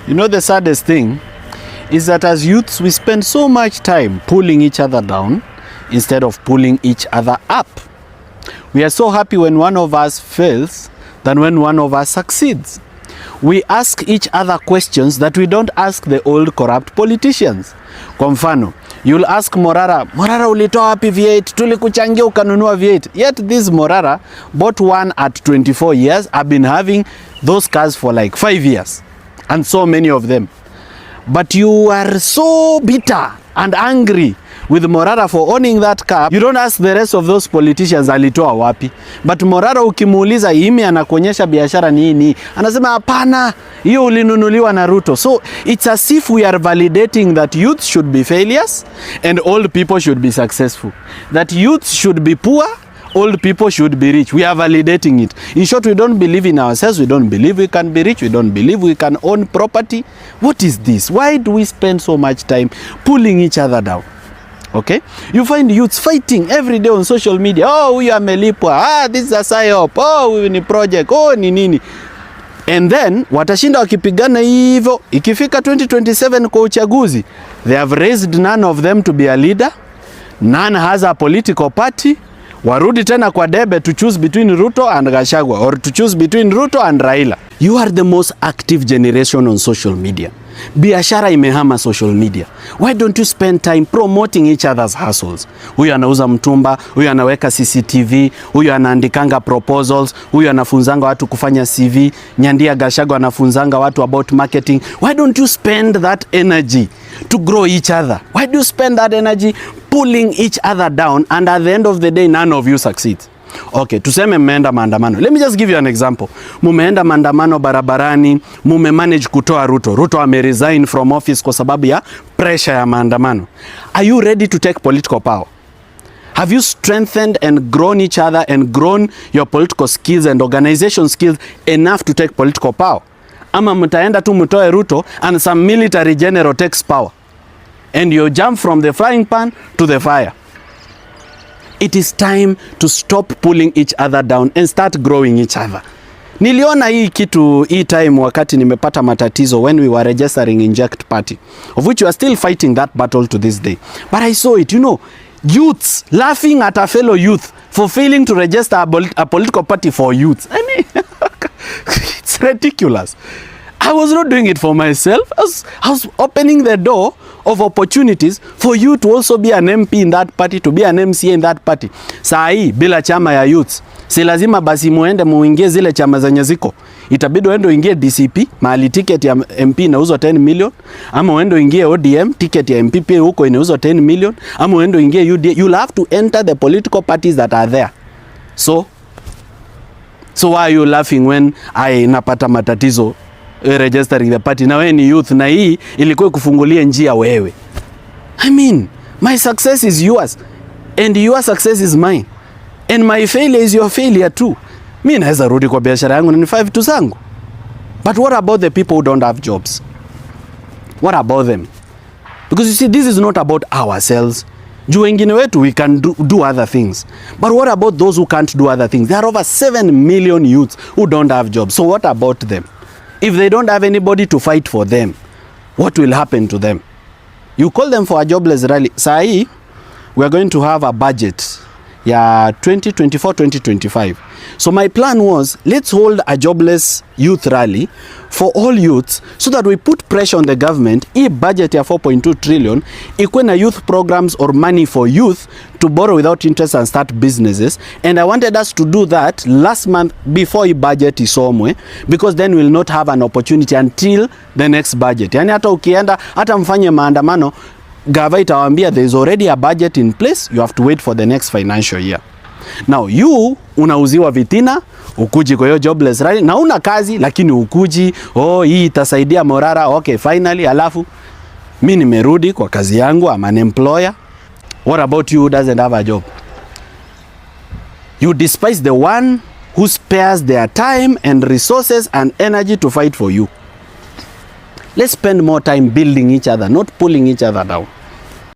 You know, the saddest thing is that as youths, we spend so much time pulling each other down instead of pulling each other up. We are so happy when one of us fails than when one of us succeeds. We ask each other questions that we don't ask the old corrupt politicians. Kwa mfano, you'll ask Morara, ulitoa wapi V8? Tulikuchangia ukanunua V8. Yet this Morara bought one at 24 years. I've been having those cars for like 5 years. And so many of them. But you are so bitter and angry with Morara for owning that car. You don't ask the rest of those politicians alitoa wapi. But Morara ukimuuliza imi anakuonyesha biashara nini, anasema hapana, hiyo ulinunuliwa na Ruto. So it's as if we are validating that youth should be failures and old people should be successful. That youth should be poor, old people should be rich. We are validating it. In short, we don't believe in ourselves. We don't believe we can be rich. We don't believe we can own property. What is this? Why do we spend so much time pulling each other down? Okay? You find youths fighting every day on social media. Oh, huyu amelipwa. This is a psyop. Oh, huyu ni project. Oh, ni nini. And then, watashinda wakipigana hivyo. Ikifika 2027 kwa uchaguzi, they have raised none of them to be a leader. None has a political party. Warudi tena kwa debe to choose between Ruto and Gachagua or to choose between Ruto and Raila. You are the most active generation on social media. Biashara imehama social media. Why don't you spend time promoting each other's hustles? Huyu anauza mtumba, huyu anaweka CCTV, huyu anaandikanga proposals, huyu anafunzanga watu kufanya CV, Nyandia Gachagua anafunzanga watu about marketing. Why don't you spend that energy to grow each other? Why do you spend that energy pulling each other down and at the end of the day none of you succeeds? Okay, tuseme mmeenda maandamano. Let me just give you an example. Mumeenda maandamano barabarani, mume manage kutoa Ruto. Ruto ameresign from office kwa sababu ya pressure ya maandamano. Are you ready to take political power? Have you strengthened and grown each other and grown your political skills and organization skills enough to take political power? Ama mtaenda tu mtoe Ruto and some military general takes power. And you jump from the frying pan to the fire. It is time to stop pulling each other down and start growing each other. Niliona hii kitu time wakati nimepata matatizo when we were registering Inject Party, of which we are still fighting that battle to this day. But I saw it, you know, youths laughing at a fellow youth for failing to register a political party for youths. I mean, it's ridiculous. I was not doing it for myself. I was opening the door of opportunities for you to also be an MP in that party, to be an MCA in that party. Saa hii bila chama ya youths, si lazima basi muende muingie zile chama zenye ziko. Itabidi uende uingie DCP, mahali ticket ya MP inauzwa 10 million, ama uende uingie ODM, ticket ya MP pia huko inauzwa 10 million, ama uende uingie UDA. You'll have to enter the political parties that are there. So why are you laughing when I napata matatizo registering the party? Na wewe ni youth na hii ilikuwa kufungulia njia wewe. I mean, my success is yours and your success is mine. And my failure is your failure too. Mimi naweza rudi kwa biashara yangu na nifanye vitu zangu. But what about the people who don't have jobs? What about them? Because you see, this is not about ourselves. Juu wengine wetu we can do other things. But what about those who can't do other things? There are over 7 million youths who don't have jobs. So what about them? If they don't have anybody to fight for them, what will happen to them? You call them for a jobless rally. Saa hii, we are going to have a budget ya 2024-2025. So my plan was, let's hold a jobless youth rally for all youths so that we put pressure on the government. Hii budget ya 4.2 trillion, ikuwe na youth programs or money for youth to borrow without interest and start businesses. And I wanted us to do that last month before hii budget isomwe, because then we'll not have an opportunity until the next budget. Yani hata ukienda, hata mfanye maandamano, gava itawaambia there is already a budget in place, you have to wait for the next financial year. Now you unauziwa vitina, ukuji kwa hiyo jobless rally, na una kazi lakini ukuji, hii itasaidia Morara, okay finally, alafu mimi nimerudi kwa kazi yangu, I'm an employer. What about you who doesn't have a job? You despise the one who spares their time and resources and energy to fight for you. Let's spend more time building each other, not pulling each other down.